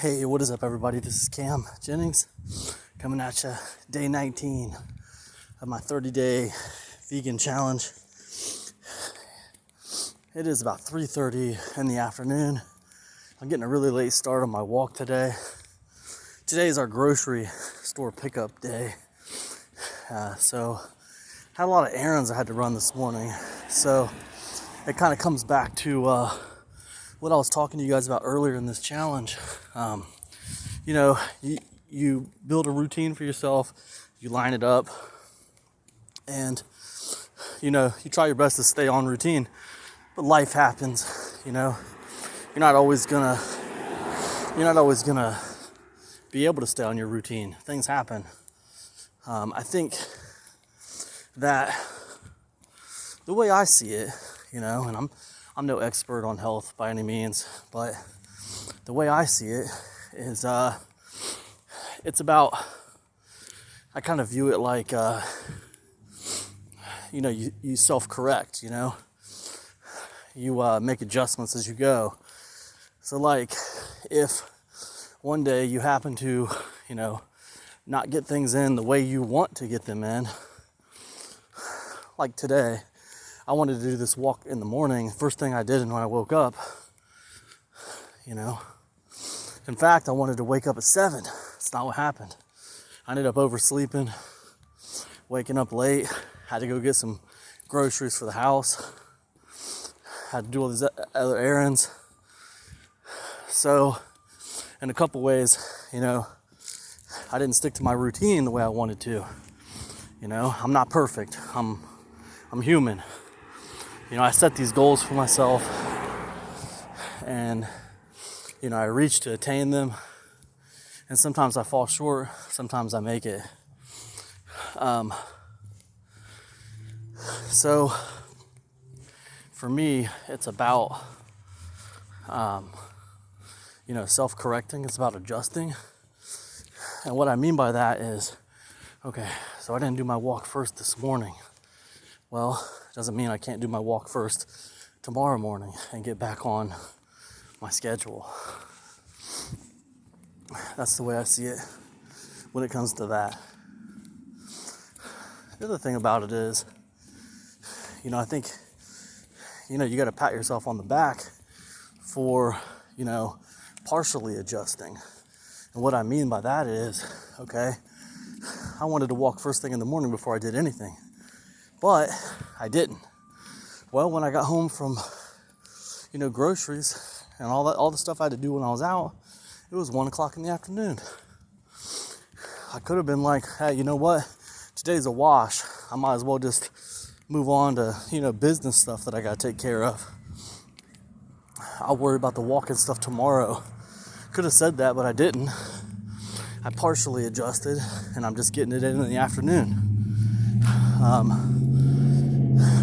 Hey, what is up, everybody? This is Cam Jennings coming at you, day 19 of my 30-day vegan challenge. It is about 3:30 in the afternoon. I'm getting a really late start on my walk today. Today is our grocery store pickup day. So had a lot of errands I had to run this morning. So it kind of comes back to what I was talking to you guys about earlier in this challenge. You build a routine for yourself, you line it up, and you try your best to stay on routine, but life happens. You're not always gonna be able to stay on your routine. Things happen. I think that the way I see it, and I'm no expert on health by any means, but the way I see it is it's about, I kind of view it like you self-correct, you make adjustments as you go. So like if one day you happen to not get things in the way you want to get them in, like today I wanted to do this walk in the morning. First thing I did when I woke up, in fact, I wanted to wake up at 7. It's not what happened. I ended up oversleeping, waking up late, had to go get some groceries for the house, had to do all these other errands. So in a couple ways, I didn't stick to my routine the way I wanted to. I'm not perfect. I'm human. I set these goals for myself, and I reach to attain them, and sometimes I fall short, sometimes I make it. So for me, it's about self-correcting. It's about adjusting. And what I mean by that is, okay, so I didn't do my walk first this morning. Well, it doesn't mean I can't do my walk first tomorrow morning and get back on my schedule. That's the way I see it when it comes to that. The other thing about it is, I think, you got to pat yourself on the back for, partially adjusting. And what I mean by that is, okay, I wanted to walk first thing in the morning before I did anything, but I didn't. Well, when I got home from, groceries and all the stuff I had to do when I was out, it was 1 o'clock in the afternoon. I could have been like, hey, you know what? Today's a wash. I might as well just move on to, business stuff that I got to take care of. I'll worry about the walking stuff tomorrow. Could have said that, but I didn't. I partially adjusted, and I'm just getting it in the afternoon.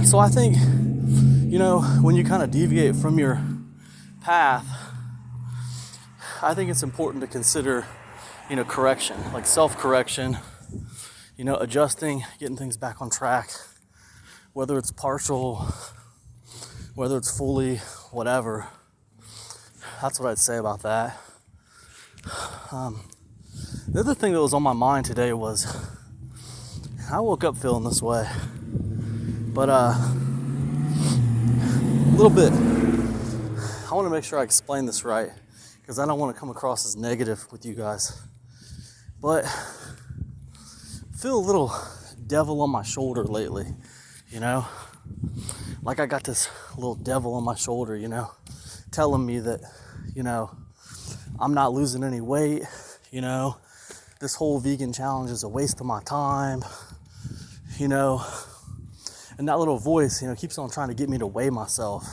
So I think, when you kind of deviate from your path, I think it's important to consider, correction, like self-correction, adjusting, getting things back on track, whether it's partial, whether it's fully, whatever. That's what I'd say about that. The other thing that was on my mind today was, I woke up feeling this way, but a little bit, I want to make sure I explain this right, because I don't want to come across as negative with you guys, but I feel a little devil on my shoulder lately, like I got this little devil on my shoulder, telling me that, I'm not losing any weight, this whole vegan challenge is a waste of my time, and that little voice, keeps on trying to get me to weigh myself,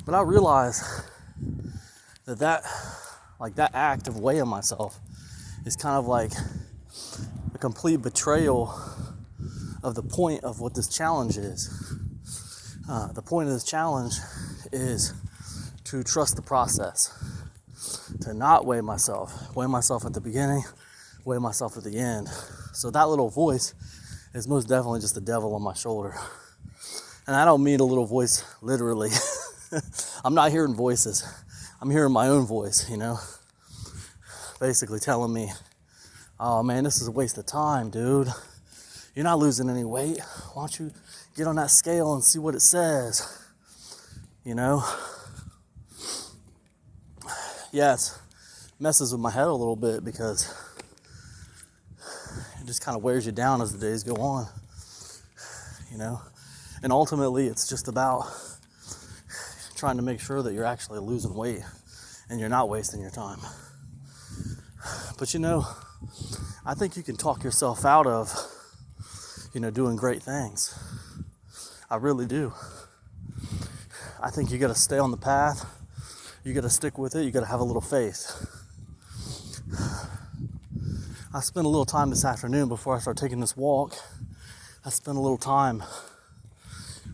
but I realize that act of weighing myself is kind of like a complete betrayal of the point of what this challenge is. The point of this challenge is to trust the process, to not weigh myself at the beginning, weigh myself at the end. So that little voice is most definitely just the devil on my shoulder. And I don't mean a little voice literally. I'm not hearing voices. I'm hearing my own voice, you know, basically telling me, oh man, this is a waste of time, dude. You're not losing any weight. Why don't you get on that scale and see what it says? You know? Yes, messes with my head a little bit because it just kind of wears you down as the days go on, you know? And ultimately, it's just about trying to make sure that you're actually losing weight and you're not wasting your time. But you know, I think you can talk yourself out of, you know, doing great things. I really do. I think you got to stay on the path. You got to stick with it. You got to have a little faith. I spent a little time this afternoon before I started taking this walk. I spent a little time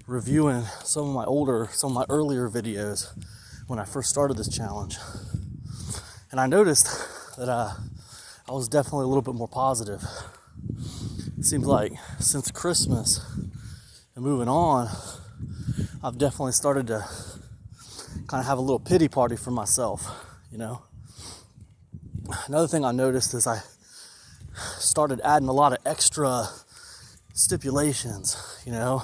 reviewing some of my earlier videos when I first started this challenge. And I noticed that I was definitely a little bit more positive. It seems like since Christmas and moving on, I've definitely started to kind of have a little pity party for myself, you know. Another thing I noticed is I started adding a lot of extra stipulations, you know.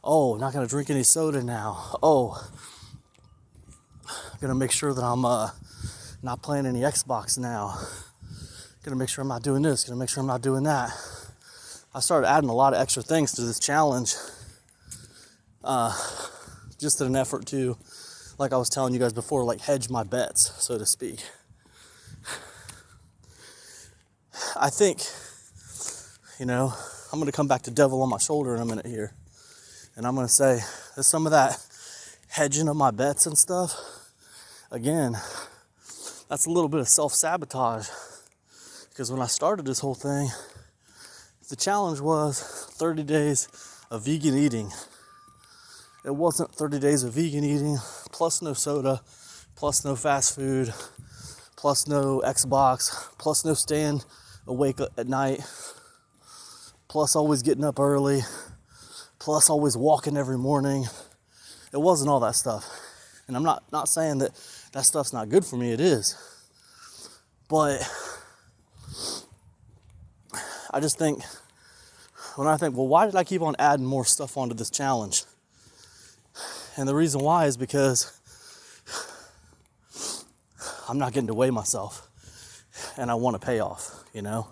Oh, not gonna drink any soda now. Oh, I'm gonna make sure that I'm not playing any Xbox now. Gonna make sure I'm not doing this, gonna make sure I'm not doing that. I started adding a lot of extra things to this challenge, just in an effort to, like I was telling you guys before, like hedge my bets, so to speak. I think, you know, I'm gonna come back to devil on my shoulder in a minute here. And I'm gonna say there's some of that hedging of my bets and stuff. Again, that's a little bit of self-sabotage. Because when I started this whole thing, the challenge was 30 days of vegan eating. It wasn't 30 days of vegan eating, plus no soda, plus no fast food, plus no Xbox, plus no staying awake at night, plus always getting up early, plus always walking every morning. It wasn't all that stuff. And I'm not saying that stuff's not good for me, it is. But I just think, when I think, well, why did I keep on adding more stuff onto this challenge? And the reason why is because I'm not getting to weigh myself and I want a payoff, you know?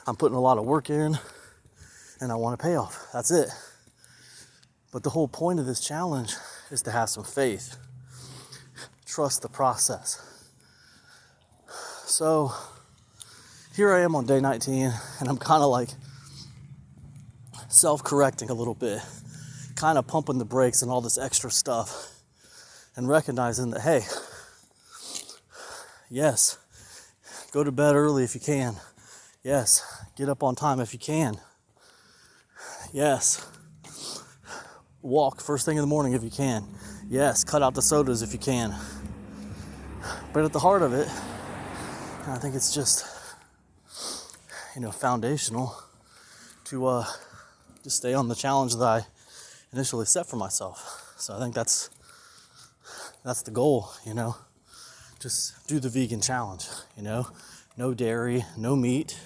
I'm putting a lot of work in and I want a payoff. That's it. But the whole point of this challenge is to have some faith. Trust the process. So here I am on day 19 and I'm kind of like self-correcting a little bit, kind of pumping the brakes and all this extra stuff and recognizing that, hey, yes, go to bed early if you can. Yes, get up on time if you can. Yes, walk first thing in the morning if you can. Yes, cut out the sodas if you can. But at the heart of it, I think it's just, you know, foundational to just stay on the challenge that I initially set for myself. So I think that's the goal, you know. Just do the vegan challenge, you know. No dairy, no meat.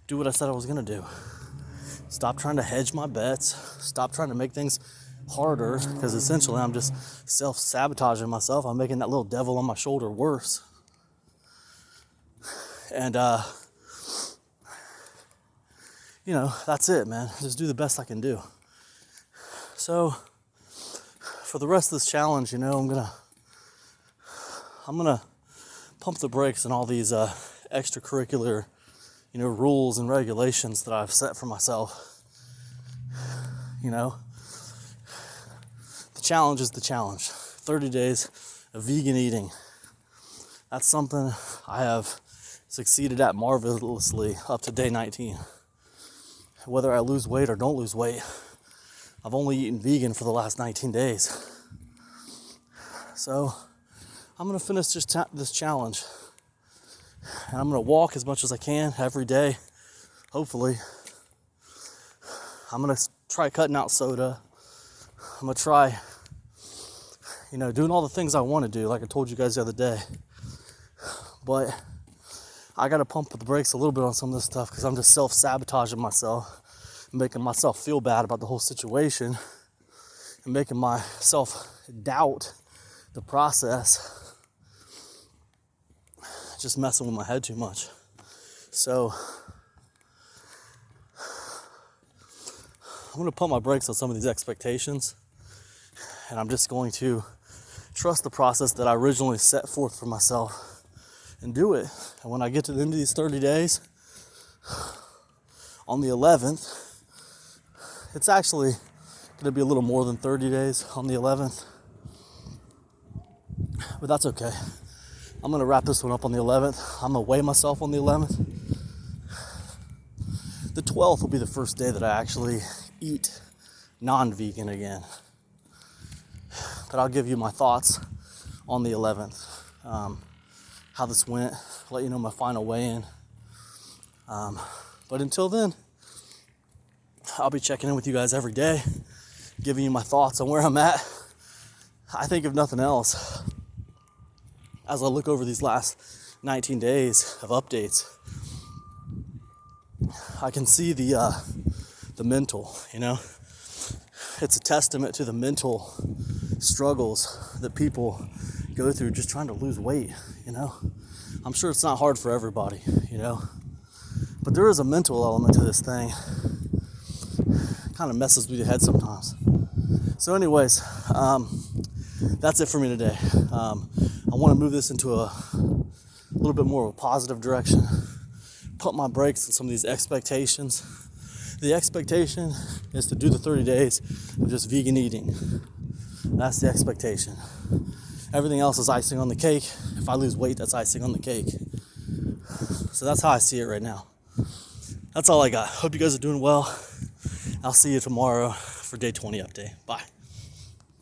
Do what I said I was gonna do. Stop trying to hedge my bets. Stop trying to make things harder, because essentially I'm just self-sabotaging myself. I'm making that little devil on my shoulder worse. And you know, that's it, man. Just do the best I can do. So for the rest of this challenge, you know, I'm gonna pump the brakes on all these extracurricular, you know, rules and regulations that I've set for myself. You know, the challenge is the challenge. 30 days of vegan eating. That's something I have succeeded at marvelously up to day 19. Whether I lose weight or don't lose weight, I've only eaten vegan for the last 19 days. So I'm gonna finish this challenge. And I'm gonna walk as much as I can every day, hopefully. I'm gonna try cutting out soda. I'm gonna try, you know, doing all the things I want to do, like I told you guys the other day. But I got to pump the brakes a little bit on some of this stuff because I'm just self-sabotaging myself, making myself feel bad about the whole situation, and making myself doubt the process, just messing with my head too much. So I'm going to pump my brakes on some of these expectations, and I'm just going to trust the process that I originally set forth for myself and do it. And when I get to the end of these 30 days, on the 11th, it's actually going to be a little more than 30 days on the 11th, but that's okay. I'm going to wrap this one up on the 11th. I'm going to weigh myself on the 11th. The 12th will be the first day that I actually eat non-vegan again. But I'll give you my thoughts on the 11th. How this went, let you know my final weigh-in. But until then, I'll be checking in with you guys every day, giving you my thoughts on where I'm at. I think if nothing else, as I look over these last 19 days of updates, I can see the mental, you know. It's a testament to the mental struggles that people go through just trying to lose weight, you know. I'm sure it's not hard for everybody, you know, but there is a mental element to this thing. It kind of messes with your head sometimes. So anyways, that's it for me today. I want to move this into a little bit more of a positive direction, put my brakes on some of these expectations. The expectation is to do the 30 days of just vegan eating. That's the expectation. Everything else is icing on the cake. If I lose weight, that's icing on the cake. So that's how I see it right now. That's all I got. Hope you guys are doing well. I'll see you tomorrow for day 20 update. Bye.